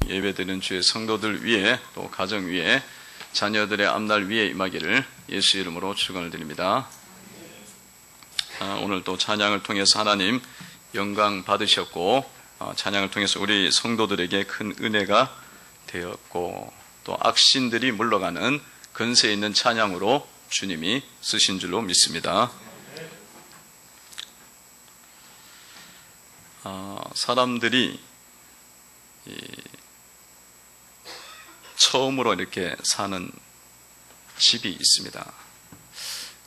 예배드리는 주의 성도들 위에 또 가정 위에 자녀들의 앞날 위에 임하기를 예수 이름으로 축원을 드립니다. 오늘 또 찬양을 통해서 하나님 영광 받으셨고 찬양을 통해서 우리 성도들에게 큰 은혜가 되었고 또 악신들이 물러가는 근세 있는 찬양으로 주님이 쓰신 줄로 믿습니다. 사람들이 처음으로 이렇게 사는 집이 있습니다.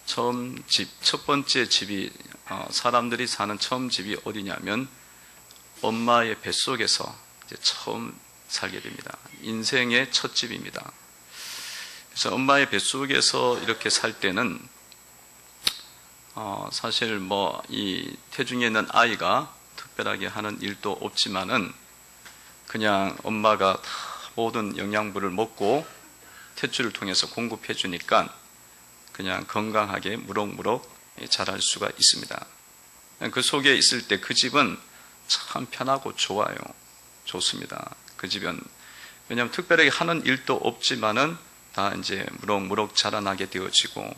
첫 번째 집이 사람들이 사는 처음 집이 어디냐면 엄마의 뱃속에서 이제 처음 살게 됩니다. 인생의 첫 집입니다. 그래서 엄마의 뱃속에서 이렇게 살 때는 사실 이 태중에 있는 아이가 특별하게 하는 일도 없지만은 그냥 엄마가 다 모든 영양분을 먹고 탯줄을 통해서 공급해 주니까 그냥 건강하게 무럭무럭 자랄 수가 있습니다. 그 속에 있을 때 그 집은 참 편하고 좋아요. 좋습니다. 그 집은 왜냐하면 특별하게 하는 일도 없지만은 다 이제 무럭무럭 자라나게 되어지고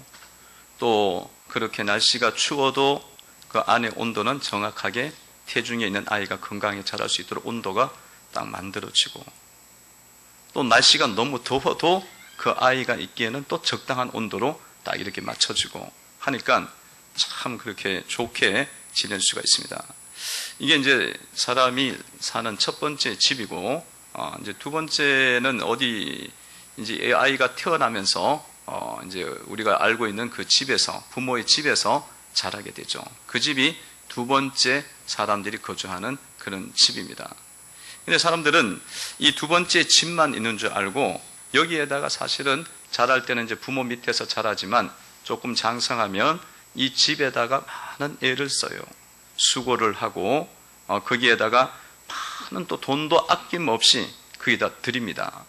또 그렇게 날씨가 추워도 그 안의 온도는 정확하게 태중에 있는 아이가 건강하게 자랄 수 있도록 온도가 딱 만들어지고 또 날씨가 너무 더워도 그 아이가 있기에는 또 적당한 온도로 딱 이렇게 맞춰지고 하니까 참 그렇게 좋게 지낼 수가 있습니다. 이게 이제 사람이 사는 첫 번째 집이고 이제 두 번째는 어디 이제 아이가 태어나면서 이제 우리가 알고 있는 그 집에서 부모의 집에서 자라게 되죠. 그 집이 두 번째 사람들이 거주하는 그런 집입니다. 근데 사람들은 이 두 번째 집만 있는 줄 알고 여기에다가 사실은 자랄 때는 이제 부모 밑에서 자라지만 조금 장성하면 이 집에다가 많은 애를 써요. 수고를 하고 거기에다가 많은 또 돈도 아낌없이 거기다 드립니다.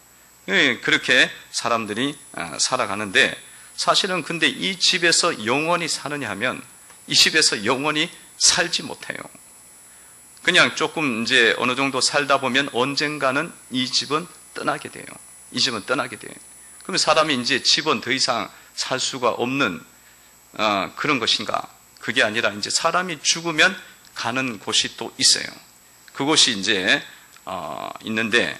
그렇게 사람들이 살아가는데 사실은 근데 이 집에서 영원히 사느냐 하면 이 집에서 영원히 살지 못해요. 그냥 조금 이제 어느 정도 살다 보면 언젠가는 이 집은 떠나게 돼요. 이 집은 떠나게 돼요. 그러면 사람이 이제 집은 더 이상 살 수가 없는 그런 것인가? 그게 아니라 이제 사람이 죽으면 가는 곳이 또 있어요. 그곳이 이제 있는데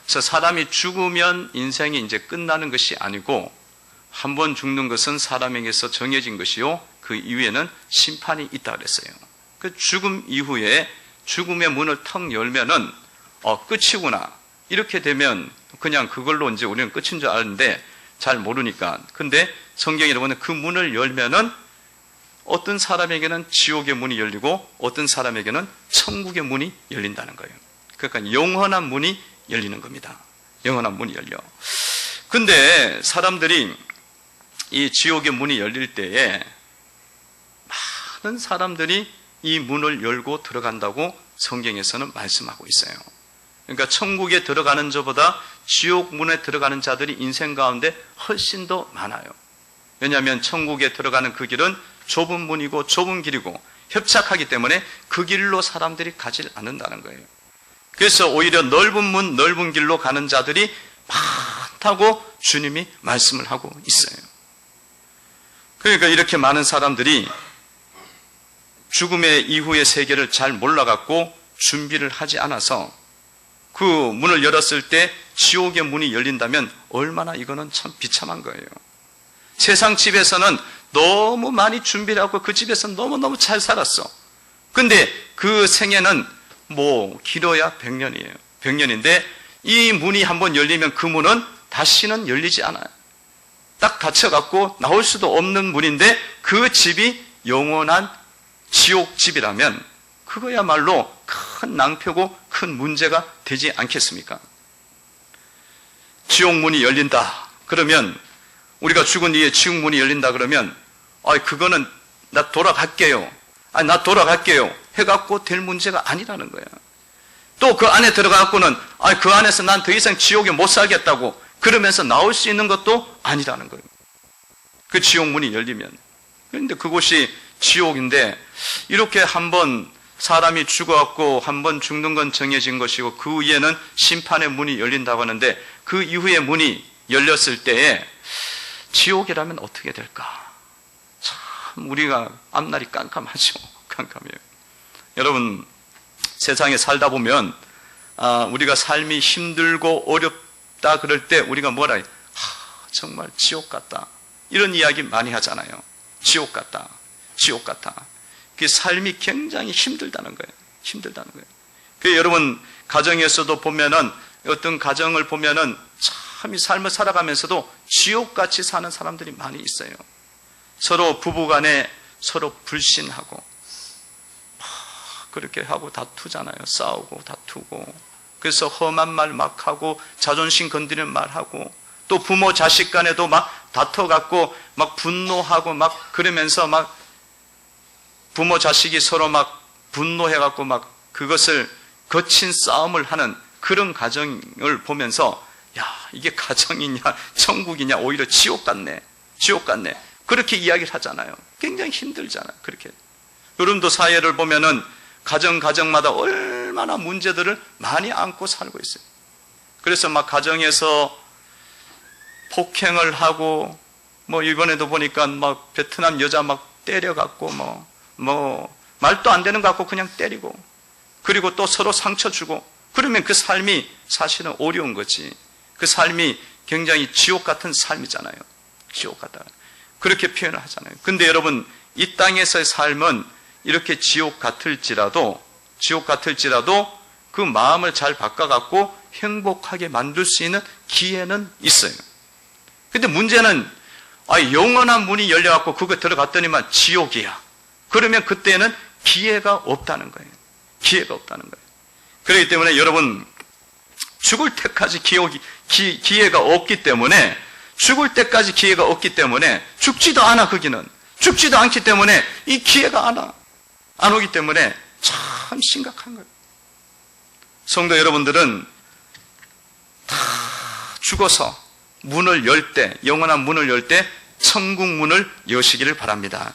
그래서 사람이 죽으면 인생이 이제 끝나는 것이 아니고 한 번 죽는 것은 사람에게서 정해진 것이요. 그 이후에는 심판이 있다 그랬어요. 그 죽음 이후에 죽음의 문을 턱 열면은 끝이구나. 이렇게 되면 그냥 그걸로 이제 우리는 끝인 줄 아는데 잘 모르니까. 근데 성경에 보면 그 문을 열면은 어떤 사람에게는 지옥의 문이 열리고 어떤 사람에게는 천국의 문이 열린다는 거예요. 그러니까 영원한 문이 열리는 겁니다. 영원한 문이 열려. 근데 사람들이 이 지옥의 문이 열릴 때에 많은 사람들이 이 문을 열고 들어간다고 성경에서는 말씀하고 있어요. 그러니까 천국에 들어가는 자보다 지옥 문에 들어가는 자들이 인생 가운데 훨씬 더 많아요. 왜냐하면 천국에 들어가는 그 길은 좁은 문이고 좁은 길이고 협착하기 때문에 그 길로 사람들이 가지 않는다는 거예요. 그래서 오히려 넓은 문, 넓은 길로 가는 자들이 많다고 주님이 말씀을 하고 있어요. 그러니까 이렇게 많은 사람들이 죽음의 이후의 세계를 잘 몰라갖고 준비를 하지 않아서 그 문을 열었을 때 지옥의 문이 열린다면 얼마나 이거는 참 비참한 거예요. 세상 집에서는 너무 많이 준비를 하고 그 집에서 너무너무 잘 살았어. 근데 그 생애는 길어야 100년이에요. 100년인데 이 문이 한번 열리면 그 문은 다시는 열리지 않아요. 딱 닫혀갖고 나올 수도 없는 문인데 그 집이 영원한 지옥집이라면 그거야말로 큰 낭패고 큰 문제가 되지 않겠습니까? 지옥문이 열린다. 그러면 우리가 죽은 뒤에 지옥문이 열린다 그러면 그거는 나 돌아갈게요. 나 돌아갈게요. 해갖고 될 문제가 아니라는 거야. 또 그 안에 들어가갖고는 그 안에서 난 더 이상 지옥에 못 살겠다고 그러면서 나올 수 있는 것도 아니라는 거예요. 그 지옥문이 열리면. 그런데 그곳이 지옥인데 이렇게 한번 사람이 죽어갖고 한번 죽는 건 정해진 것이고 그 위에는 심판의 문이 열린다고 하는데 그 이후에 문이 열렸을 때에 지옥이라면 어떻게 될까? 참 우리가 앞날이 깜깜하죠. 깜깜해요. 여러분, 세상에 살다 보면 우리가 삶이 힘들고 어렵다 그럴 때 우리가 뭐라 해요? 정말 지옥 같다. 이런 이야기 많이 하잖아요. 지옥 같다. 지옥 같다. 그 삶이 굉장히 힘들다는 거예요. 힘들다는 거예요. 그 여러분 가정에서도 보면은 어떤 가정을 보면은 참 이 삶을 살아가면서도 지옥같이 사는 사람들이 많이 있어요. 서로 부부간에 서로 불신하고 그렇게 하고 다투잖아요. 싸우고 다투고 그래서 험한 말 막 하고 자존심 건드리는 말 하고 또 부모 자식 간에도 막 다퉈갖고 막 분노하고 막 그러면서 막 부모 자식이 서로 막 분노해갖고 막 그것을 거친 싸움을 하는 그런 가정을 보면서 야, 이게 가정이냐 천국이냐 오히려 지옥 같네. 지옥 같네. 그렇게 이야기를 하잖아요. 굉장히 힘들잖아요. 그렇게. 여러분도 사회를 보면은 가정마다 얼마나 문제들을 많이 안고 살고 있어요. 그래서 막 가정에서 폭행을 하고 뭐 이번에도 보니까 막 베트남 여자 막 때려갖고 뭐 말도 안 되는 것 같고 그냥 때리고 그리고 또 서로 상처 주고 그러면 그 삶이 사실은 어려운 거지. 그 삶이 굉장히 지옥 같은 삶이잖아요. 지옥 같다. 그렇게 표현을 하잖아요. 근데 여러분 이 땅에서의 삶은 이렇게 지옥 같을지라도 그 마음을 잘 바꿔갖고 행복하게 만들 수 있는 기회는 있어요. 근데 문제는 영원한 문이 열려갖고 그거 들어갔더니만 지옥이야. 그러면 그때는 기회가 없다는 거예요. 기회가 없다는 거예요. 그렇기 때문에 여러분 죽을 때까지 기회가 없기 때문에 죽을 때까지 기회가 없기 때문에 죽지도 않아. 거기는 죽지도 않기 때문에 이 기회가 안 오기 때문에 참 심각한 거예요. 성도 여러분들은 다 죽어서 문을 열 때, 영원한 문을 열 때 천국 문을 여시기를 바랍니다.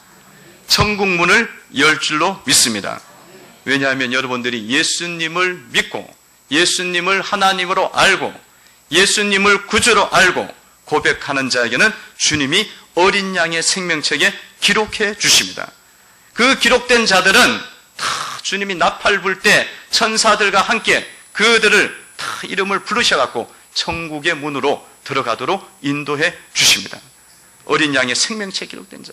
천국 문을 열 줄로 믿습니다. 왜냐하면 여러분들이 예수님을 믿고 예수님을 하나님으로 알고 예수님을 구주로 알고 고백하는 자에게는 주님이 어린 양의 생명책에 기록해 주십니다. 그 기록된 자들은 다 주님이 나팔 불 때 천사들과 함께 그들을 다 이름을 부르셔갖고 천국의 문으로 들어가도록 인도해 주십니다. 어린 양의 생명책 기록된 자.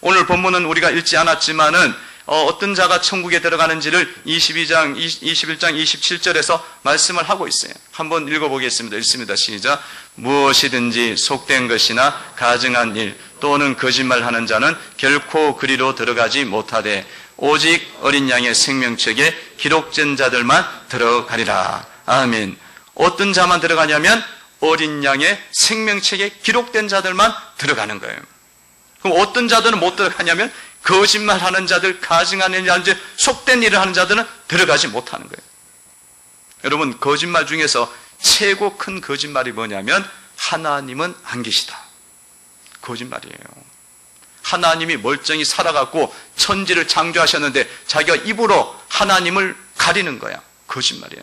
오늘 본문은 우리가 읽지 않았지만은 어떤 자가 천국에 들어가는지를 21장 27절에서 말씀을 하고 있어요. 한번 읽어보겠습니다. 읽습니다. 시작. 무엇이든지 속된 것이나 가증한 일 또는 거짓말하는 자는 결코 그리로 들어가지 못하되 오직 어린 양의 생명책에 기록된 자들만 들어가리라. 아멘. 어떤 자만 들어가냐면 어린 양의 생명책에 기록된 자들만 들어가는 거예요. 그럼 어떤 자들은 못 들어가냐면 거짓말하는 자들, 가증하는 자들, 속된 일을 하는 자들은 들어가지 못하는 거예요. 여러분 거짓말 중에서 최고 큰 거짓말이 뭐냐면 하나님은 안 계시다. 거짓말이에요. 하나님이 멀쩡히 살아갖고 천지를 창조하셨는데 자기가 입으로 하나님을 가리는 거야. 거짓말이에요.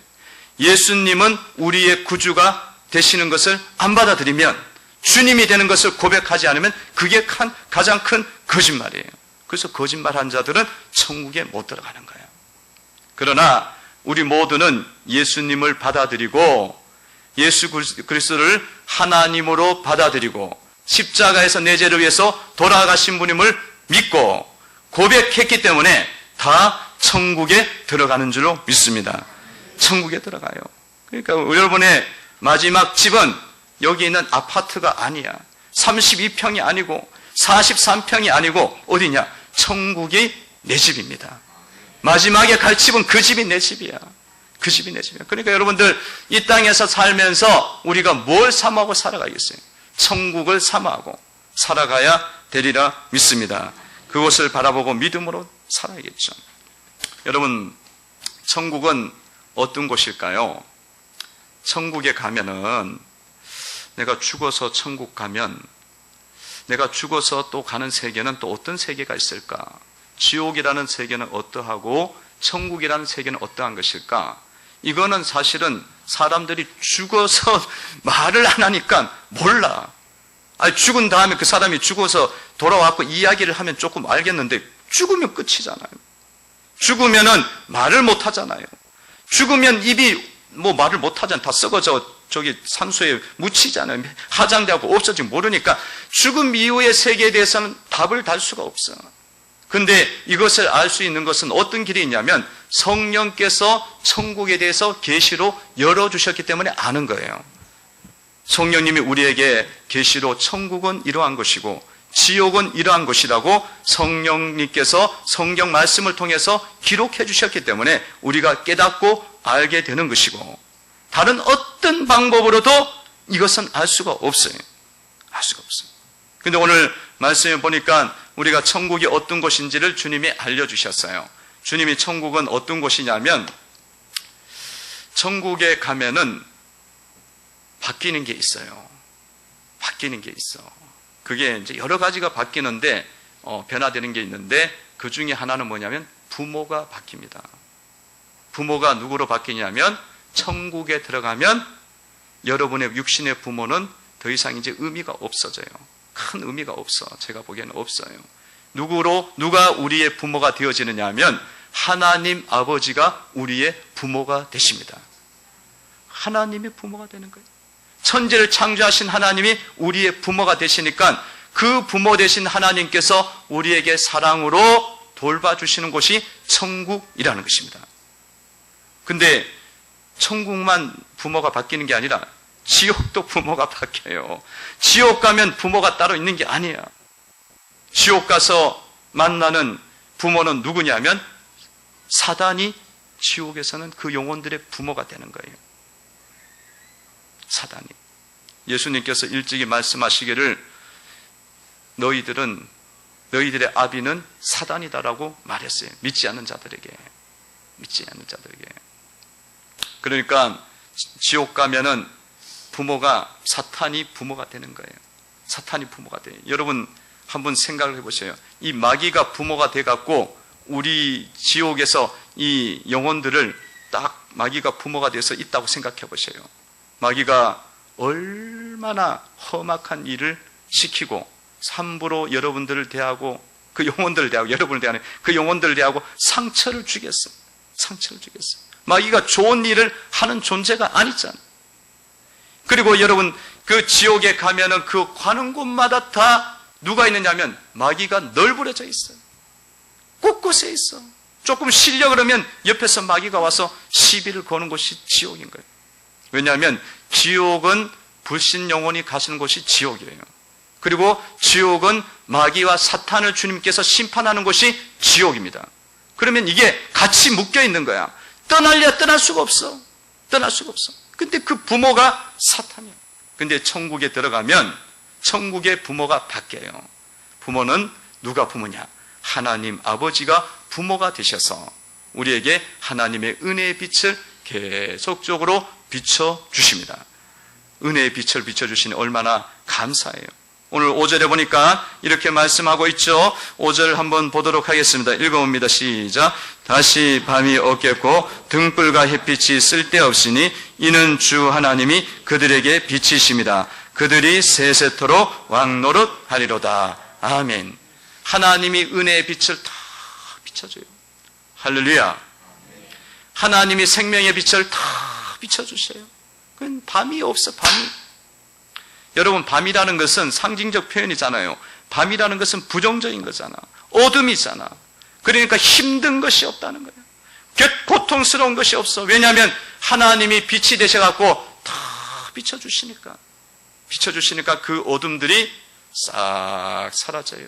예수님은 우리의 구주가 되시는 것을 안 받아들이면 주님이 되는 것을 고백하지 않으면 그게 가장 큰 거짓말이에요. 그래서 거짓말한 자들은 천국에 못 들어가는 거예요. 그러나 우리 모두는 예수님을 받아들이고 예수 그리스도를 하나님으로 받아들이고 십자가에서 내 죄를 위해서 돌아가신 분임을 믿고 고백했기 때문에 다 천국에 들어가는 줄로 믿습니다. 천국에 들어가요. 그러니까 여러분의 마지막 집은 여기 있는 아파트가 아니야. 32평이 아니고 43평이 아니고 어디냐? 천국이 내 집입니다. 마지막에 갈 집은 그 집이 내 집이야. 그 집이 내 집이야. 그러니까 여러분들 이 땅에서 살면서 우리가 뭘 사모하고 살아가겠어요? 천국을 사모하고 살아가야 되리라 믿습니다. 그것을 바라보고 믿음으로 살아야겠죠. 여러분 천국은 어떤 곳일까요? 천국에 가면은 내가 죽어서 천국 가면 내가 죽어서 또 가는 세계는 또 어떤 세계가 있을까? 지옥이라는 세계는 어떠하고 천국이라는 세계는 어떠한 것일까? 이거는 사실은 사람들이 죽어서 말을 안 하니까 몰라. 아니, 죽은 다음에 그 사람이 죽어서 돌아왔고 이야기를 하면 조금 알겠는데 죽으면 끝이잖아요. 죽으면은 말을 못 하잖아요. 죽으면 입이 말을 못 하잖아요. 다 썩어져 저기 산소에 묻히잖아요. 화장되고 없어지고 모르니까 죽음 이후의 세계에 대해서는 답을 달 수가 없어. 근데 이것을 알 수 있는 것은 어떤 길이 있냐면 성령께서 천국에 대해서 계시로 열어주셨기 때문에 아는 거예요. 성령님이 우리에게 계시로 천국은 이러한 것이고 지옥은 이러한 것이라고 성령님께서 성경 말씀을 통해서 기록해 주셨기 때문에 우리가 깨닫고 알게 되는 것이고 다른 어떤 방법으로도 이것은 알 수가 없어요. 알 수가 없어요. 근데 오늘 말씀에 보니까 우리가 천국이 어떤 곳인지를 주님이 알려주셨어요. 주님이 천국은 어떤 곳이냐면 천국에 가면은 바뀌는 게 있어요. 바뀌는 게 있어. 그게 이제 여러 가지가 바뀌는데 변화되는 게 있는데 그 중에 하나는 뭐냐면 부모가 바뀝니다. 부모가 누구로 바뀌냐면 천국에 들어가면 여러분의 육신의 부모는 더 이상 이제 의미가 없어져요. 큰 의미가 없어. 제가 보기에는 없어요. 누가 우리의 부모가 되어지느냐 하면 하나님 아버지가 우리의 부모가 되십니다. 하나님이 부모가 되는 거예요. 천지를 창조하신 하나님이 우리의 부모가 되시니까 그 부모 되신 하나님께서 우리에게 사랑으로 돌봐주시는 곳이 천국이라는 것입니다. 근데 천국만 부모가 바뀌는 게 아니라 지옥도 부모가 바뀌어요. 지옥 가면 부모가 따로 있는 게 아니야. 지옥 가서 만나는 부모는 누구냐면 사단이 지옥에서는 그 영혼들의 부모가 되는 거예요. 사단이. 예수님께서 일찍이 말씀하시기를 너희들의 아비는 사단이다라고 말했어요. 믿지 않는 자들에게. 그러니까 지옥 가면은 사탄이 부모가 되는 거예요. 사탄이 부모가 돼요. 여러분 한번 생각을 해보세요. 이 마귀가 부모가 돼갖고 우리 지옥에서 이 영혼들을 딱 마귀가 부모가 돼서 있다고 생각해 보세요. 마귀가 얼마나 험악한 일을 시키고 함부로 여러분들을 대하고 그 영혼들을 대하고 여러분을 대하는 그 영혼들을 대하고 상처를 주겠어. 마귀가 좋은 일을 하는 존재가 아니잖아. 그리고 여러분 그 지옥에 가면은 그 가는 곳마다 다 누가 있느냐면 마귀가 널브러져 있어요. 곳곳에 있어. 조금 쉬려 그러면 옆에서 마귀가 와서 시비를 거는 곳이 지옥인 거예요. 왜냐하면 지옥은 불신 영혼이 가시는 곳이 지옥이에요. 그리고 지옥은 마귀와 사탄을 주님께서 심판하는 곳이 지옥입니다. 그러면 이게 같이 묶여 있는 거야. 떠날 수가 없어. 근데 그 부모가 사탄이야. 근데 천국에 들어가면 천국의 부모가 바뀌어요. 부모는 누가 부모냐? 하나님 아버지가 부모가 되셔서 우리에게 하나님의 은혜의 빛을 계속적으로 비춰주십니다. 은혜의 빛을 비춰주시니 얼마나 감사해요. 오늘 5절에 보니까 이렇게 말씀하고 있죠. 5절 한번 보도록 하겠습니다. 읽어봅니다. 시작. 다시 밤이 없겠고 등불과 햇빛이 쓸데없으니 이는 주 하나님이 그들에게 빛이십니다. 그들이 세세토록 왕노릇하리로다. 아멘. 하나님이 은혜의 빛을 다 비춰줘요. 할렐루야. 하나님이 생명의 빛을 다 비춰주셔요. 그건 밤이 없어. 밤이. 여러분 밤이라는 것은 상징적 표현이잖아요. 밤이라는 것은 부정적인 거잖아. 어둠이잖아. 그러니까 힘든 것이 없다는 거예요. 고통스러운 것이 없어. 왜냐하면 하나님이 빛이 되셔갖고 다 비춰주시니까 그 어둠들이 싹 사라져요.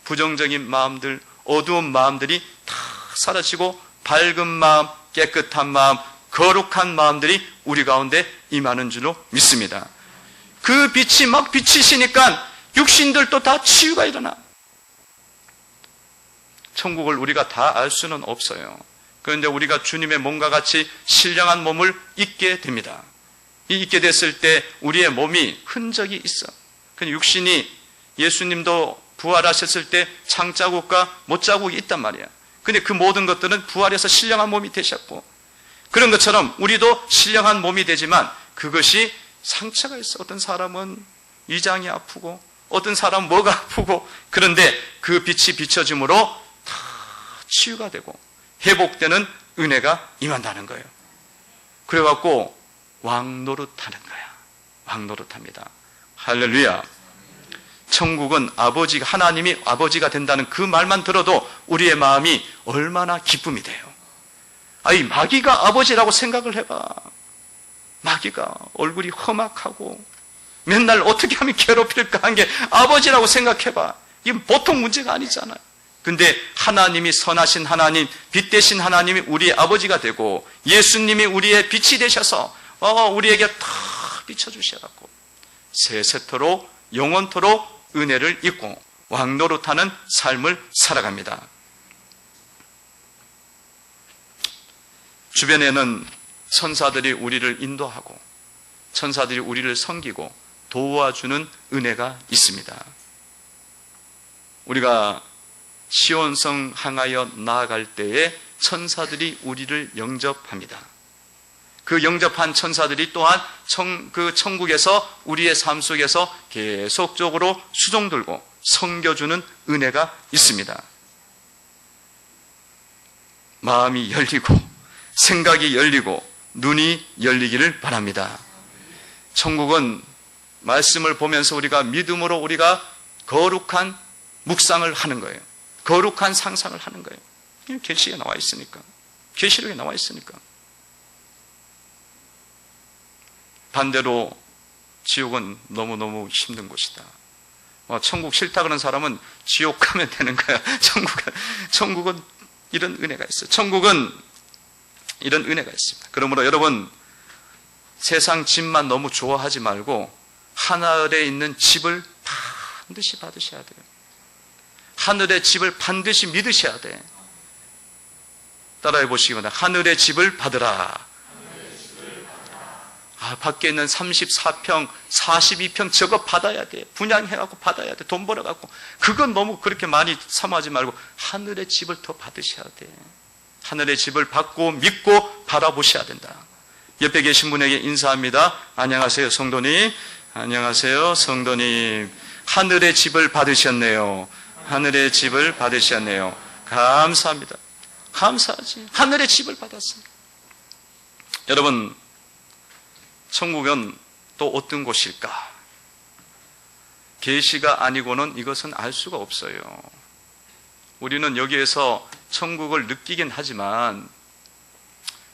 부정적인 마음들, 어두운 마음들이 다 사라지고 밝은 마음, 깨끗한 마음, 거룩한 마음들이 우리 가운데 임하는 줄로 믿습니다. 그 빛이 막 비치시니까 육신들도 다 치유가 일어나. 천국을 우리가 다 알 수는 없어요. 그런데 우리가 주님의 몸과 같이 신령한 몸을 입게 됩니다. 입게 됐을 때 우리의 몸이 흔적이 있어. 그 육신이 예수님도 부활하셨을 때 창자국과 못자국이 있단 말이야. 근데 그 모든 것들은 부활해서 신령한 몸이 되셨고, 그런 것처럼 우리도 신령한 몸이 되지만 그것이 상처가 있어. 어떤 사람은 위장이 아프고 어떤 사람은 뭐가 아프고, 그런데 그 빛이 비춰짐으로 다 치유가 되고 회복되는 은혜가 임한다는 거예요. 그래갖고 왕노릇하는 거야. 왕노릇합니다. 할렐루야. 천국은 아버지가, 하나님이 아버지가 된다는 그 말만 들어도 우리의 마음이 얼마나 기쁨이 돼요. 아이, 마귀가 아버지라고 생각을 해봐. 마귀가 얼굴이 험악하고 맨날 어떻게 하면 괴롭힐까 한 게 아버지라고 생각해봐. 이건 보통 문제가 아니잖아요. 근데 하나님이 선하신 하나님, 빛 대신 하나님이 우리의 아버지가 되고 예수님이 우리의 빛이 되셔서 우리에게 다 비춰주셔갖고 세세토록 영원토록 은혜를 입고 왕노릇하는 삶을 살아갑니다. 주변에는 천사들이 우리를 인도하고 천사들이 우리를 섬기고 도와주는 은혜가 있습니다. 우리가 시온성 향하여 나아갈 때에 천사들이 우리를 영접합니다. 그 영접한 천사들이 또한 그 천국에서 우리의 삶 속에서 계속적으로 수종 들고 섬겨주는 은혜가 있습니다. 마음이 열리고 생각이 열리고 눈이 열리기를 바랍니다. 천국은 말씀을 보면서 우리가 믿음으로 우리가 거룩한 묵상을 하는 거예요. 거룩한 상상을 하는 거예요. 계시에 나와 있으니까. 계시록에 나와 있으니까. 반대로 지옥은 너무너무 힘든 곳이다. 천국 싫다 그런 사람은 지옥 가면 되는 거야. 천국은 이런 은혜가 있어요. 천국은 이런 은혜가 있습니다. 그러므로 여러분, 세상 집만 너무 좋아하지 말고 하늘에 있는 집을 반드시 받으셔야 돼요. 하늘의 집을 반드시 믿으셔야 돼. 따라해 보시기 바랍니다. 하늘의 집을 받으라. 밖에 있는 34평, 42평 저거 받아야 돼. 분양해갖고 받아야 돼. 돈 벌어갖고. 그건 너무 그렇게 많이 사모하지 말고 하늘의 집을 더 받으셔야 돼. 하늘의 집을 받고 믿고 바라보셔야 된다. 옆에 계신 분에게 인사합니다. 안녕하세요, 성도님. 안녕하세요, 성도님. 하늘의 집을 받으셨네요. 하늘의 집을 받으셨네요. 감사합니다. 감사하지. 하늘의 집을 받았습니다. 여러분, 천국은 또 어떤 곳일까? 계시가 아니고는 이것은 알 수가 없어요. 우리는 여기에서 천국을 느끼긴 하지만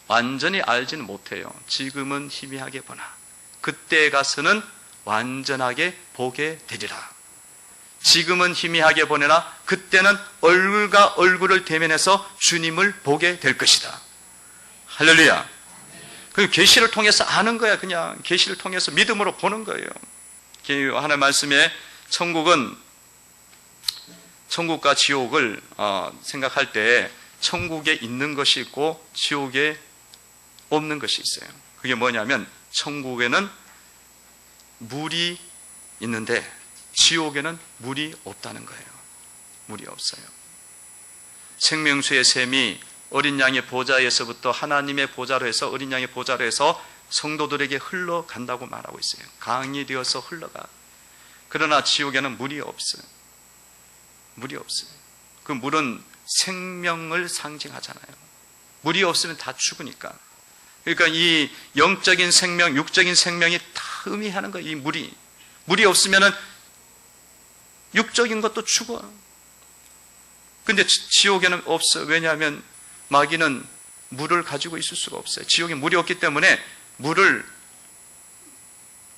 완전히 알지는 못해요. 지금은 희미하게 보나 그때에 가서는 완전하게 보게 되리라. 지금은 희미하게 보내나 그때는 얼굴과 얼굴을 대면해서 주님을 보게 될 것이다. 할렐루야. 그 계시를 통해서 아는 거야. 그냥 계시를 통해서 믿음으로 보는 거예요. 하나님의 말씀에 천국과 지옥을 생각할 때 천국에 있는 것이 있고 지옥에 없는 것이 있어요. 그게 뭐냐면 천국에는 물이 있는데 지옥에는 물이 없다는 거예요. 물이 없어요. 생명수의 샘이 어린 양의 보좌에서부터 하나님의 보좌로 해서 어린 양의 보좌로 해서 성도들에게 흘러간다고 말하고 있어요. 강이 되어서 흘러가. 그러나 지옥에는 물이 없어요. 물이 없어요. 그 물은 생명을 상징하잖아요. 물이 없으면 다 죽으니까. 그러니까 이 영적인 생명, 육적인 생명이 다 의미하는 거예요. 이 물이 없으면은 육적인 것도 죽어. 근데 지옥에는 없어. 왜냐하면 마귀는 물을 가지고 있을 수가 없어요. 지옥에 물이 없기 때문에 물을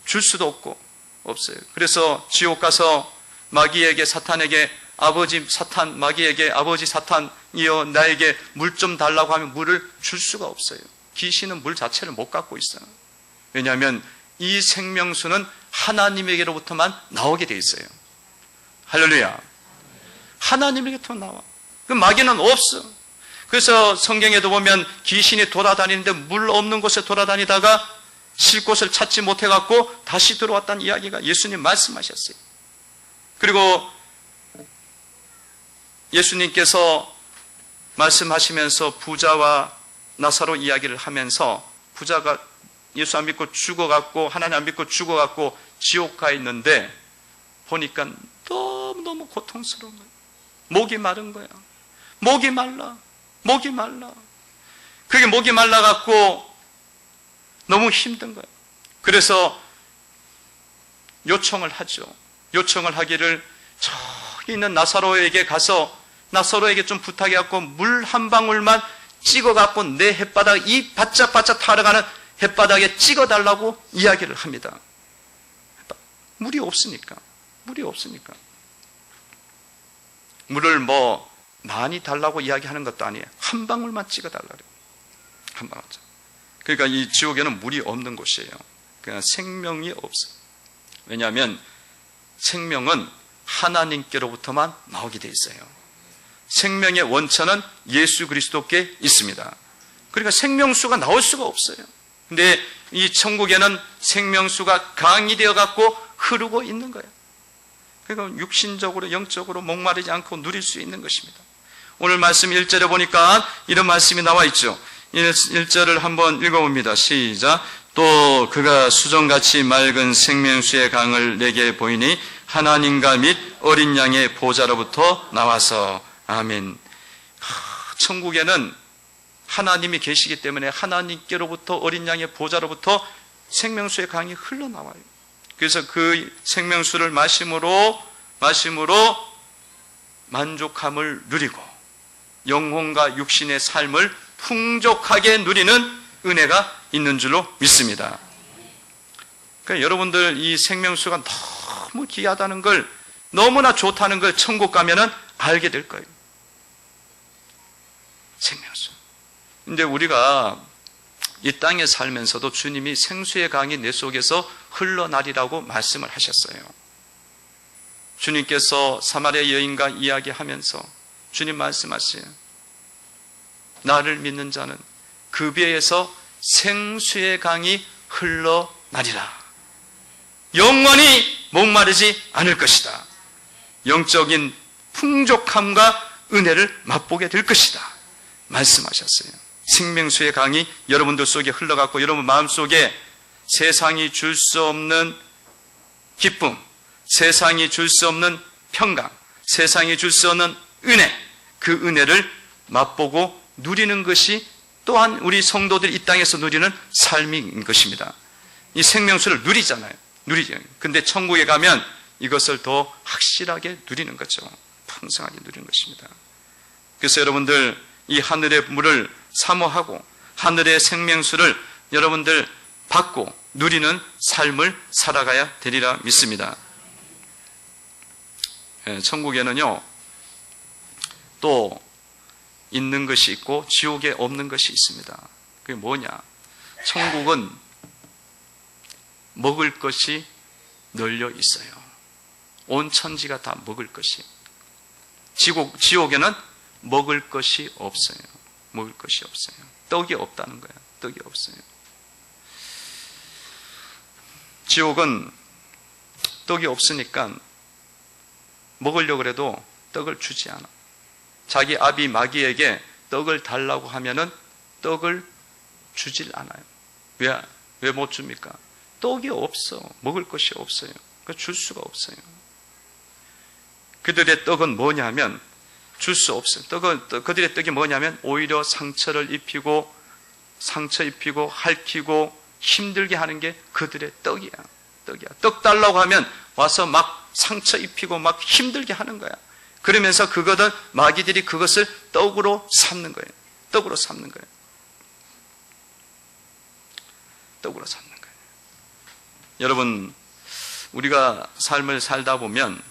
줄 수도 없어요. 그래서 지옥 가서 마귀에게, 사탄에게 마귀에게 아버지 사탄이여 나에게 물 좀 달라고 하면 물을 줄 수가 없어요. 귀신은 물 자체를 못 갖고 있어요. 왜냐하면 이 생명수는 하나님에게로부터만 나오게 돼 있어요. 할렐루야. 하나님에게부터 나와. 그 마귀는 없어. 그래서 성경에도 보면 귀신이 돌아다니는데 물 없는 곳에 돌아다니다가 쉴 곳을 찾지 못해갖고 다시 들어왔다는 이야기가 예수님 말씀하셨어요. 그리고 예수님께서 말씀하시면서 부자와 나사로 이야기를 하면서 부자가 예수 안 믿고 죽어갖고 하나님 안 믿고 죽어갖고 지옥 가 있는데 보니까 너무너무 고통스러운 거예요. 목이 마른 거야. 목이 말라. 그게 목이 말라갖고 너무 힘든 거예요. 그래서 요청을 하죠. 요청을 하기를 저기 있는 나사로에게 가서 나사로에게 좀 부탁해갖고 물 한 방울만 찍어갖고 내 햇바닥, 이 바짝바짝 타러가는 햇바닥에 찍어달라고 이야기를 합니다. 물이 없으니까. 물을 많이 달라고 이야기하는 것도 아니에요. 한 방울만 찍어달라고. 한 방울. 그러니까 이 지옥에는 물이 없는 곳이에요. 그러니까 생명이 없어요. 왜냐하면 생명은 하나님께로부터만 나오게 돼 있어요. 생명의 원천은 예수 그리스도께 있습니다. 그러니까 생명수가 나올 수가 없어요. 근데 이 천국에는 생명수가 강이 되어 갖고 흐르고 있는 거예요. 그러니까 육신적으로 영적으로 목마르지 않고 누릴 수 있는 것입니다. 오늘 말씀 1절에 보니까 이런 말씀이 나와 있죠. 1절을 한번 읽어봅니다. 시작. 또 그가 수정같이 맑은 생명수의 강을 내게 보이니 하나님과 및 어린 양의 보좌로부터 나와서. 아멘. 천국에는 하나님이 계시기 때문에 하나님께로부터 어린 양의 보좌로부터 생명수의 강이 흘러나와요. 그래서 그 생명수를 마심으로 만족함을 누리고 영혼과 육신의 삶을 풍족하게 누리는 은혜가 있는 줄로 믿습니다. 그러니까 여러분들 이 생명수가 너무 귀하다는 걸, 너무나 좋다는 걸 천국 가면은 알게 될 거예요. 생명수. 근데 우리가 이 땅에 살면서도 주님이 생수의 강이 내 속에서 흘러나리라고 말씀을 하셨어요. 주님께서 사마리아 여인과 이야기하면서 주님 말씀하세요. 나를 믿는 자는 그 배에서 생수의 강이 흘러나리라. 영원히 목마르지 않을 것이다. 영적인 풍족함과 은혜를 맛보게 될 것이다. 말씀하셨어요. 생명수의 강이 여러분들 속에 흘러갔고 여러분 마음속에 세상이 줄 수 없는 기쁨, 세상이 줄 수 없는 평강, 세상이 줄 수 없는 은혜, 그 은혜를 맛보고 누리는 것이 또한 우리 성도들이 이 땅에서 누리는 삶인 것입니다. 이 생명수를 누리잖아요. 누리죠. 근데 천국에 가면 이것을 더 확실하게 누리는 거죠. 풍성하게 누리는 것입니다. 그래서 여러분들 이 하늘의 물을 사모하고 하늘의 생명수를 여러분들 받고 누리는 삶을 살아가야 되리라 믿습니다. 천국에는요 또 있는 것이 있고 지옥에 없는 것이 있습니다. 그게 뭐냐? 천국은 먹을 것이 널려 있어요. 온 천지가 다 먹을 것이. 지옥에는 먹을 것이 없어요. 먹을 것이 없어요. 떡이 없다는 거예요. 떡이 없어요. 지옥은 떡이 없으니까 먹으려고 해도 떡을 주지 않아. 자기 아비 마귀에게 떡을 달라고 하면은 떡을 주질 않아요. 왜 못 줍니까? 떡이 없어. 먹을 것이 없어요. 그러니까 줄 수가 없어요. 그들의 떡은 뭐냐면 줄 수 없어요. 그들의 떡이 뭐냐면 오히려 상처 입히고 핥히고 힘들게 하는 게 그들의 떡이야. 떡 달라고 하면 와서 막 상처 입히고 막 힘들게 하는 거야. 그러면서 마귀들이 그것을 떡으로 삼는 거예요. 떡으로 삼는 거예요. 여러분, 우리가 삶을 살다 보면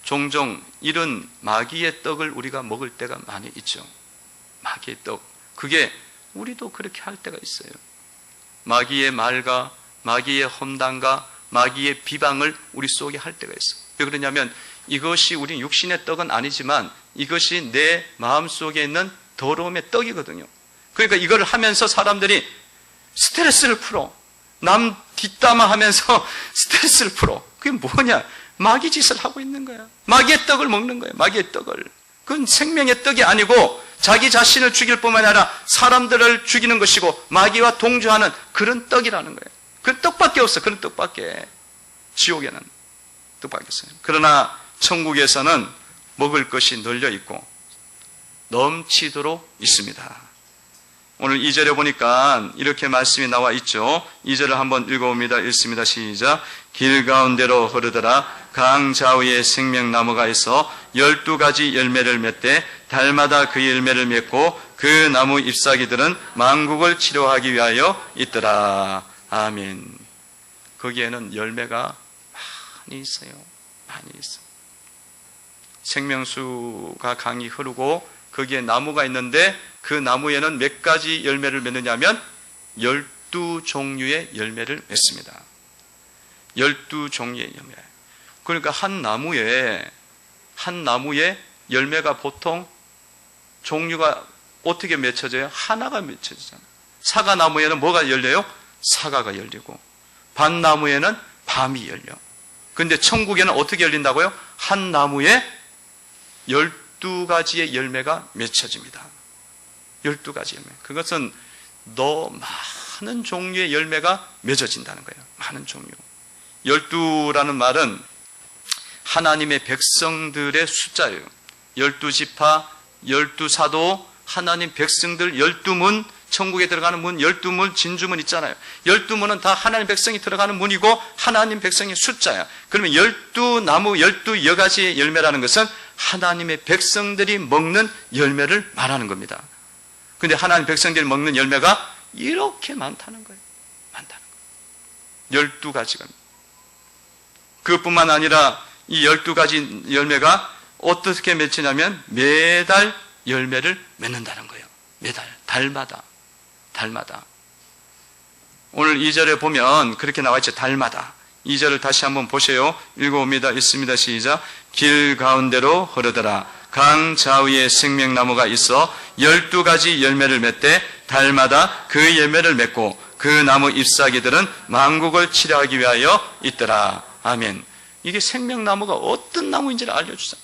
종종 이런 마귀의 떡을 우리가 먹을 때가 많이 있죠. 마귀의 떡. 그게 우리도 그렇게 할 때가 있어요. 마귀의 말과 마귀의 험담과 마귀의 비방을 우리 속에 할 때가 있어요. 왜 그러냐면 이것이 우리 육신의 떡은 아니지만 이것이 내 마음속에 있는 더러움의 떡이거든요. 그러니까 이걸 하면서 사람들이 스트레스를 풀어. 남 뒷담화 하면서 스트레스를 풀어. 그게 뭐냐? 마귀 짓을 하고 있는 거야. 마귀의 떡을 먹는 거야. 마귀의 떡을. 그건 생명의 떡이 아니고 자기 자신을 죽일 뿐만 아니라 사람들을 죽이는 것이고 마귀와 동조하는 그런 떡이라는 거예요. 그 떡밖에 없어. 그런 떡밖에. 지옥에는 떡밖에 없어요. 그러나 천국에서는 먹을 것이 널려 있고 넘치도록 있습니다. 오늘 2절에 보니까 이렇게 말씀이 나와 있죠. 2절을 한번 읽어봅니다. 읽습니다. 시작. 길 가운데로 흐르더라. 강 좌우에 생명나무가 있어 12가지 열매를 맺되 달마다 그 열매를 맺고 그 나무 잎사귀들은 만국을 치료하기 위하여 있더라. 아멘. 거기에는 열매가 많이 있어요. 많이 있어요. 생명수가 강이 흐르고 거기에 나무가 있는데 그 나무에는 몇 가지 열매를 맺느냐면 12종류의 열매를 맺습니다. 12종류의 열매. 그러니까 한 나무에 열매가 보통 종류가 어떻게 맺혀져요? 하나가 맺혀지잖아요. 사과나무에는 뭐가 열려요? 사과가 열리고 밭나무에는 밤이 열려. 그런데 천국에는 어떻게 열린다고요? 한 나무에 12가지의 열매가 맺혀집니다. 12가지 열매. 그것은 더 많은 종류의 열매가 맺어진다는 거예요. 많은 종류. 12라는 말은 하나님의 백성들의 숫자예요. 12지파, 12사도, 하나님 백성들 12문, 천국에 들어가는 문 12문, 진주문 있잖아요. 12문은 다 하나님 백성이 들어가는 문이고 하나님 백성의 숫자야. 그러면 12나무, 12여가지의 열매라는 것은 하나님의 백성들이 먹는 열매를 말하는 겁니다. 근데 하나님 백성들이 먹는 열매가 이렇게 많다는 거예요. 많다는 거예요. 12가지가. 그것뿐만 아니라 이 12가지 열매가 어떻게 맺히냐면 매달 열매를 맺는다는 거예요. 매달, 달마다. 오늘 2절에 보면 그렇게 나와 있죠. 달마다. 2절을 다시 한번 보세요. 읽어봅니다. 읽습니다. 시작. 길 가운데로 흐르더라. 강 좌우에 생명나무가 있어 12가지 열매를 맺되 달마다 그 열매를 맺고 그 나무 잎사귀들은 만국을 치료하기 위하여 있더라. 아멘. 이게 생명나무가 어떤 나무인지를 알려주세요.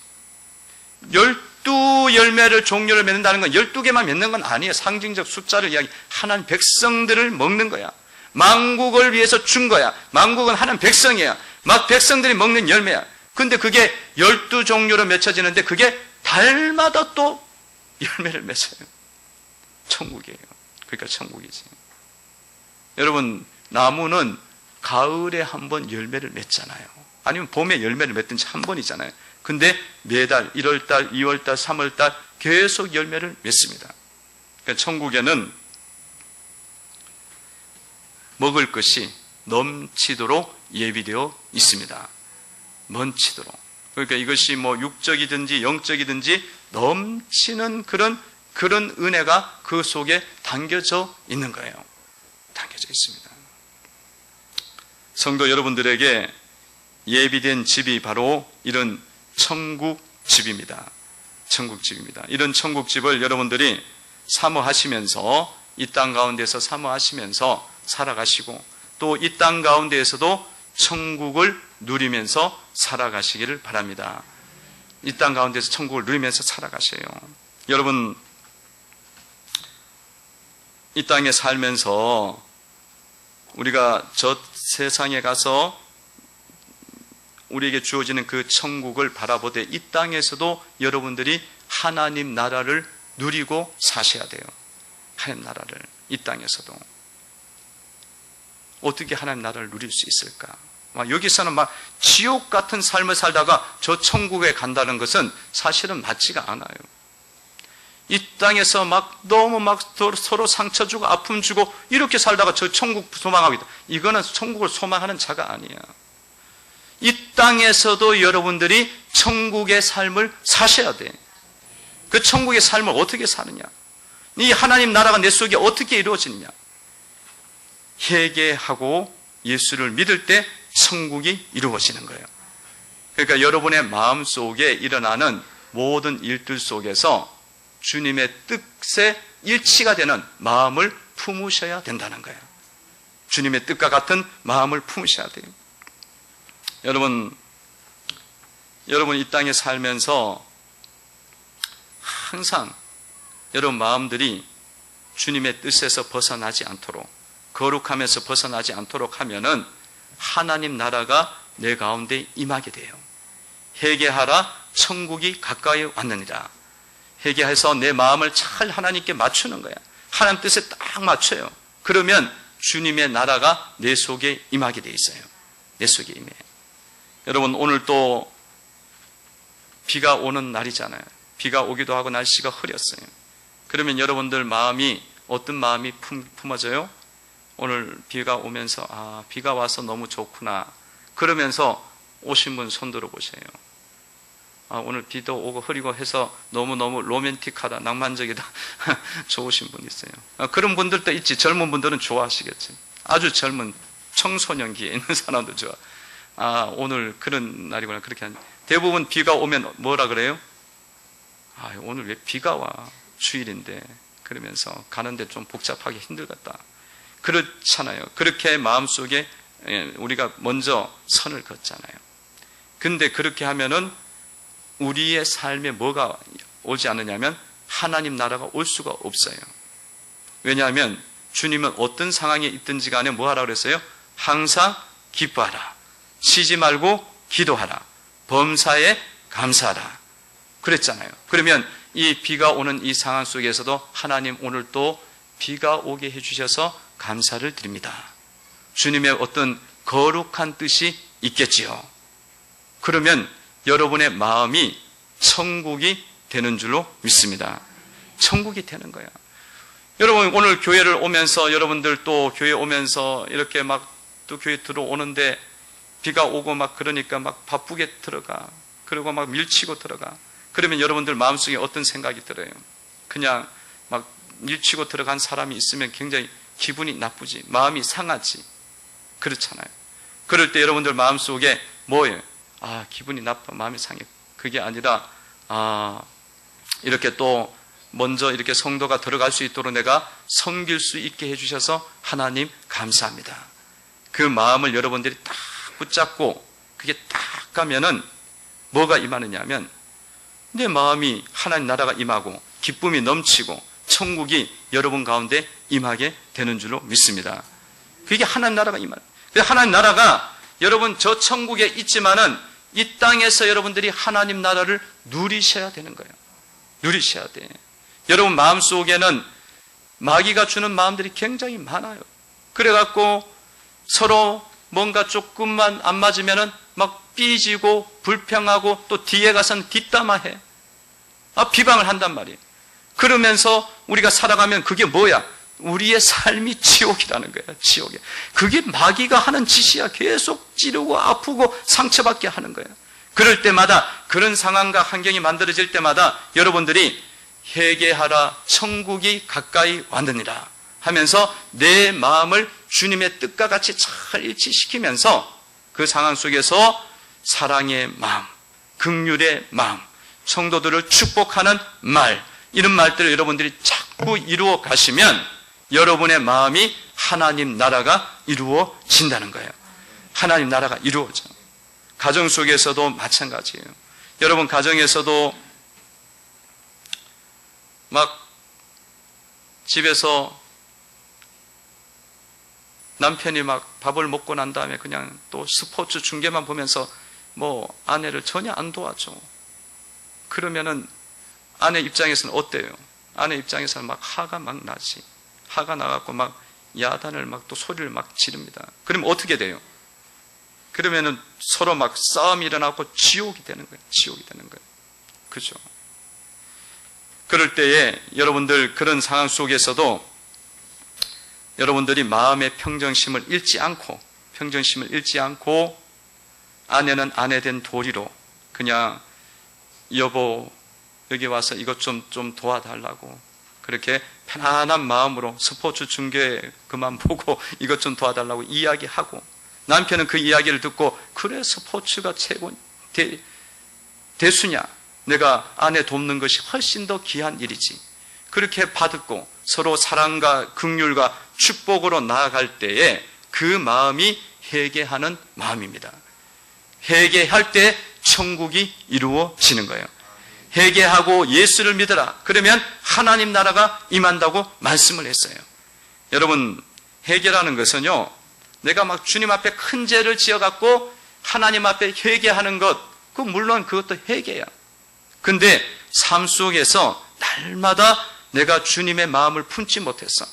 12열매를 종류를 맺는다는 건 12개만 맺는 건 아니에요. 상징적 숫자를 이야기. 하나님 백성들을 먹는 거야. 만국을 위해서 준 거야. 만국은 하나님 백성이야. 막 백성들이 먹는 열매야. 근데 그게 12종류로 맺혀지는데 그게 달마다 또 열매를 맺어요. 천국이에요. 그러니까 천국이지. 여러분, 나무는 가을에 한 번 열매를 맺잖아요. 아니면 봄에 열매를 맺든지 한 번이잖아요. 근데 매달 1월달, 2월달, 3월달 계속 열매를 맺습니다. 그러니까 천국에는 먹을 것이 넘치도록 예비되어 있습니다. 넘치도록. 그러니까 이것이 뭐 육적이든지 영적이든지 넘치는 그런 은혜가 그 속에 담겨져 있는 거예요. 담겨져 있습니다. 성도 여러분들에게 예비된 집이 바로 이런 천국집입니다. 천국집입니다. 이런 천국집을 여러분들이 사모하시면서 이 땅 가운데서 사모하시면서 살아가시고 또 이 땅 가운데에서도 천국을 누리면서 살아가시기를 바랍니다. 이 땅 가운데서 천국을 누리면서 살아가셔요. 여러분, 이 땅에 살면서 우리가 저 세상에 가서 우리에게 주어지는 그 천국을 바라보되 이 땅에서도 여러분들이 하나님 나라를 누리고 사셔야 돼요. 하나님 나라를 이 땅에서도. 어떻게 하나님 나라를 누릴 수 있을까? 여기서는 막 지옥 같은 삶을 살다가 저 천국에 간다는 것은 사실은 맞지가 않아요. 이 땅에서 막 너무 막 서로 상처 주고 아픔 주고 이렇게 살다가 저 천국 소망하고 있다. 이거는 천국을 소망하는 자가 아니야. 이 땅에서도 여러분들이 천국의 삶을 사셔야 돼. 그 천국의 삶을 어떻게 사느냐? 이 하나님 나라가 내 속에 어떻게 이루어지느냐? 회개하고 예수를 믿을 때 천국이 이루어지는 거예요. 그러니까 여러분의 마음 속에 일어나는 모든 일들 속에서 주님의 뜻에 일치가 되는 마음을 품으셔야 된다는 거예요. 주님의 뜻과 같은 마음을 품으셔야 돼요. 여러분 이 땅에 살면서 항상 여러분 마음들이 주님의 뜻에서 벗어나지 않도록, 거룩함에서 벗어나지 않도록 하면은 하나님 나라가 내 가운데 임하게 돼요. 회개하라, 천국이 가까이 왔느니라. 회개해서 내 마음을 잘 하나님께 맞추는 거야. 하나님 뜻에 딱 맞춰요. 그러면 주님의 나라가 내 속에 임하게 돼 있어요. 내 속에 임해. 여러분 오늘 또 비가 오는 날이잖아요. 비가 오기도 하고 날씨가 흐렸어요. 그러면 여러분들 마음이 어떤 마음이 품어져요? 오늘 비가 오면서 비가 와서 너무 좋구나. 그러면서 오신 분 손 들어 보세요. 오늘 비도 오고 흐리고 해서 너무너무 로맨틱하다, 낭만적이다. 좋으신 분 있어요. 그런 분들도 있지. 젊은 분들은 좋아하시겠지. 아주 젊은 청소년기에 있는 사람도 좋아. 오늘 그런 날이구나. 그렇게 하는. 대부분 비가 오면 뭐라 그래요? 오늘 왜 비가 와? 주일인데. 그러면서 가는데 좀 복잡하게 힘들겠다. 그렇잖아요. 그렇게 마음속에 우리가 먼저 선을 긋잖아요. 근데 그렇게 하면은 우리의 삶에 뭐가 오지 않느냐면 하나님 나라가 올 수가 없어요. 왜냐하면 주님은 어떤 상황에 있든지 간에 뭐 하라고 그랬어요? 항상 기뻐하라. 쉬지 말고 기도하라. 범사에 감사하라. 그랬잖아요. 그러면 이 비가 오는 이 상황 속에서도 하나님 오늘 또 비가 오게 해주셔서 감사를 드립니다. 주님의 어떤 거룩한 뜻이 있겠지요. 그러면 여러분의 마음이 천국이 되는 줄로 믿습니다. 천국이 되는 거야. 여러분 오늘 교회를 오면서 여러분들 또 교회 오면서 이렇게 막 또 교회 들어오는데 비가 오고 막 그러니까 막 바쁘게 들어가. 그리고 막 밀치고 들어가. 그러면 여러분들 마음속에 어떤 생각이 들어요? 그냥 막 밀치고 들어간 사람이 있으면 굉장히 기분이 나쁘지. 마음이 상하지. 그렇잖아요. 그럴 때 여러분들 마음속에 뭐예요? 기분이 나빠. 마음이 상해. 그게 아니라 이렇게 또 먼저 이렇게 성도가 들어갈 수 있도록 내가 섬길 수 있게 해주셔서 하나님 감사합니다. 그 마음을 여러분들이 딱 붙잡고 그게 딱 가면은 뭐가 임하느냐 하면 내 마음이 하나님 나라가 임하고 기쁨이 넘치고 천국이 여러분 가운데 임하게 되는 줄로 믿습니다. 그게 하나님 나라가 임하는. 하나님 나라가 여러분 저 천국에 있지만은 이 땅에서 여러분들이 하나님 나라를 누리셔야 되는 거예요. 누리셔야 돼. 여러분 마음속에는 마귀가 주는 마음들이 굉장히 많아요. 그래갖고 서로 뭔가 조금만 안 맞으면은 막 삐지고 불평하고 또 뒤에 가서는 뒷담화해. 비방을 한단 말이에요. 그러면서 우리가 살아가면 그게 뭐야? 우리의 삶이 지옥이라는 거야. 지옥이. 그게 마귀가 하는 짓이야. 계속 찌르고 아프고 상처받게 하는 거야. 그럴 때마다 그런 상황과 환경이 만들어질 때마다 여러분들이 회개하라 천국이 가까이 왔느니라 하면서 내 마음을 주님의 뜻과 같이 잘 일치시키면서 그 상황 속에서 사랑의 마음, 긍휼의 마음, 성도들을 축복하는 말, 이런 말들을 여러분들이 자꾸 이루어 가시면 여러분의 마음이 하나님 나라가 이루어진다는 거예요. 하나님 나라가 이루어져. 가정 속에서도 마찬가지예요. 여러분 가정에서도 막 집에서 남편이 막 밥을 먹고 난 다음에 그냥 또 스포츠 중계만 보면서 뭐 아내를 전혀 안 도와줘. 그러면은 아내 입장에서는 어때요? 아내 입장에서는 막 화가 막 나지. 화가 나갖고 막 야단을 막 또 소리를 막 지릅니다. 그러면 어떻게 돼요? 그러면은 서로 막 싸움이 일어나고 지옥이 되는 거예요. 지옥이 되는 거예요. 그죠? 그럴 때에 여러분들 그런 상황 속에서도 여러분들이 마음의 평정심을 잃지 않고 아내는 아내된 도리로 그냥 여보 여기 와서 이것 좀 도와달라고 그렇게 편안한 마음으로 스포츠 중계 그만 보고 이것 좀 도와달라고 이야기하고 남편은 그 이야기를 듣고 그래 스포츠가 최고 대수냐 내가 아내 돕는 것이 훨씬 더 귀한 일이지 그렇게 받고 서로 사랑과 긍휼과 축복으로 나아갈 때에 그 마음이 회개하는 마음입니다. 회개할 때 천국이 이루어지는 거예요. 회개하고 예수를 믿어라. 그러면 하나님 나라가 임한다고 말씀을 했어요. 여러분, 회개라는 것은요, 내가 막 주님 앞에 큰 죄를 지어갖고 하나님 앞에 회개하는 것, 물론 그것도 회개야. 근데 삶 속에서 날마다 내가 주님의 마음을 품지 못해서,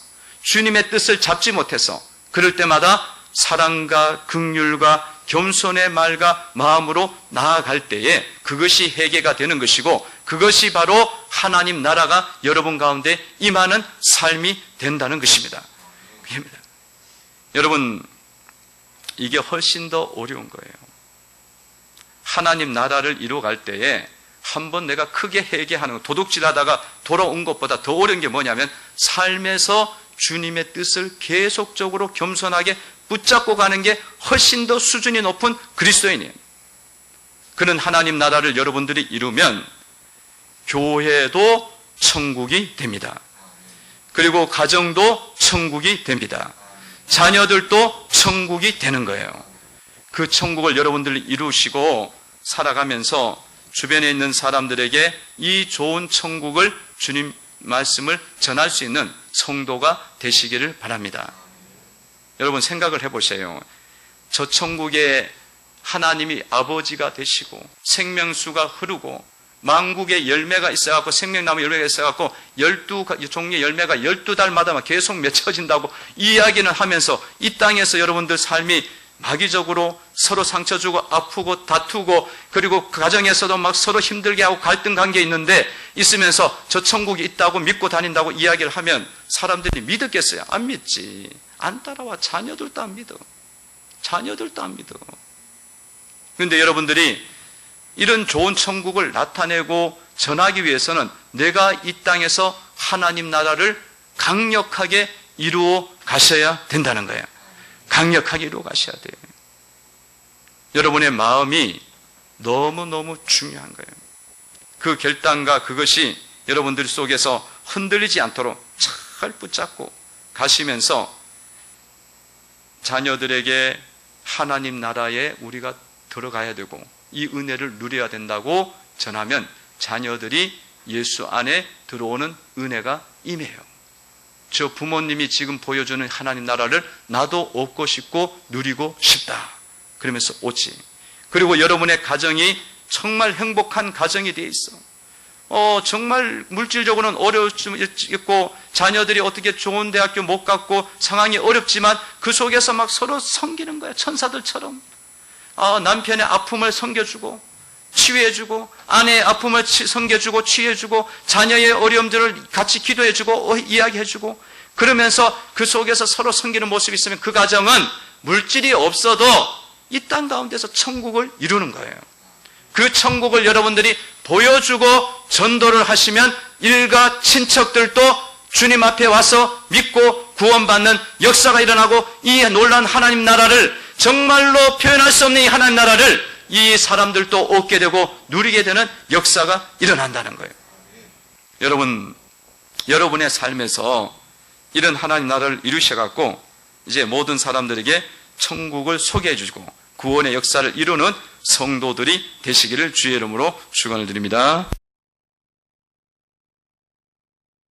주님의 뜻을 잡지 못해서, 그럴 때마다 사랑과 긍휼과 겸손의 말과 마음으로 나아갈 때에 그것이 회개가 되는 것이고, 그것이 바로 하나님 나라가 여러분 가운데 임하는 삶이 된다는 것입니다. 여러분, 이게 훨씬 더 어려운 거예요. 하나님 나라를 이루어갈 때에 한번 내가 크게 회개하는 것, 도둑질하다가 돌아온 것보다 더 어려운 게 뭐냐면, 삶에서 주님의 뜻을 계속적으로 겸손하게 붙잡고 가는 게 훨씬 더 수준이 높은 그리스도인이에요. 그런 하나님 나라를 여러분들이 이루면 교회도 천국이 됩니다. 그리고 가정도 천국이 됩니다. 자녀들도 천국이 되는 거예요. 그 천국을 여러분들이 이루시고 살아가면서 주변에 있는 사람들에게 이 좋은 천국을, 주님 말씀을 전할 수 있는 성도가 되시기를 바랍니다. 여러분 생각을 해보세요. 저 천국에 하나님이 아버지가 되시고 생명수가 흐르고 만국의 열매가 있어갖고, 생명나무 열매가 있어갖고 12종류의 열매가 12달마다 계속 맺혀진다고 이야기는 하면서 이 땅에서 여러분들 삶이 마귀적으로 서로 상처 주고 아프고 다투고, 그리고 그 가정에서도 막 서로 힘들게 하고 갈등 관계 있는데 있으면서 저 천국이 있다고 믿고 다닌다고 이야기를 하면 사람들이 믿었겠어요? 안 믿지. 안 따라와. 자녀들도 안 믿어. 자녀들도 안 믿어. 그런데 여러분들이 이런 좋은 천국을 나타내고 전하기 위해서는 내가 이 땅에서 하나님 나라를 강력하게 이루어 가셔야 된다는 거예요. 강력하게 이루어 가셔야 돼요. 여러분의 마음이 너무너무 중요한 거예요. 그 결단과 그것이 여러분들 속에서 흔들리지 않도록 잘 붙잡고 가시면서 자녀들에게 하나님 나라에 우리가 들어가야 되고 이 은혜를 누려야 된다고 전하면 자녀들이 예수 안에 들어오는 은혜가 임해요. 저 부모님이 지금 보여주는 하나님 나라를 나도 얻고 싶고 누리고 싶다. 그러면서 오지. 그리고 여러분의 가정이 정말 행복한 가정이 되어 있어. 정말 물질적으로는 어려울 수 있고 자녀들이 어떻게 좋은 대학교 못 갔고 상황이 어렵지만 그 속에서 막 서로 섬기는 거야. 천사들처럼. 남편의 아픔을 섬겨주고 치유해주고, 아내의 아픔을 섬겨주고 치유해주고, 자녀의 어려움들을 같이 기도해주고 이야기해주고, 그러면서 그 속에서 서로 섬기는 모습이 있으면 그 가정은 물질이 없어도 이 땅 가운데서 천국을 이루는 거예요. 그 천국을 여러분들이 보여주고 전도를 하시면 일가 친척들도 주님 앞에 와서 믿고 구원받는 역사가 일어나고, 이 놀라운 하나님 나라를, 정말로 표현할 수 없는 이 하나님 나라를 이 사람들도 얻게 되고 누리게 되는 역사가 일어난다는 거예요. 여러분, 여러분의 삶에서 이런 하나님 나라를 이루셔갖고 이제 모든 사람들에게 천국을 소개해 주시고 구원의 역사를 이루는 성도들이 되시기를 주의 이름으로 축원을 드립니다.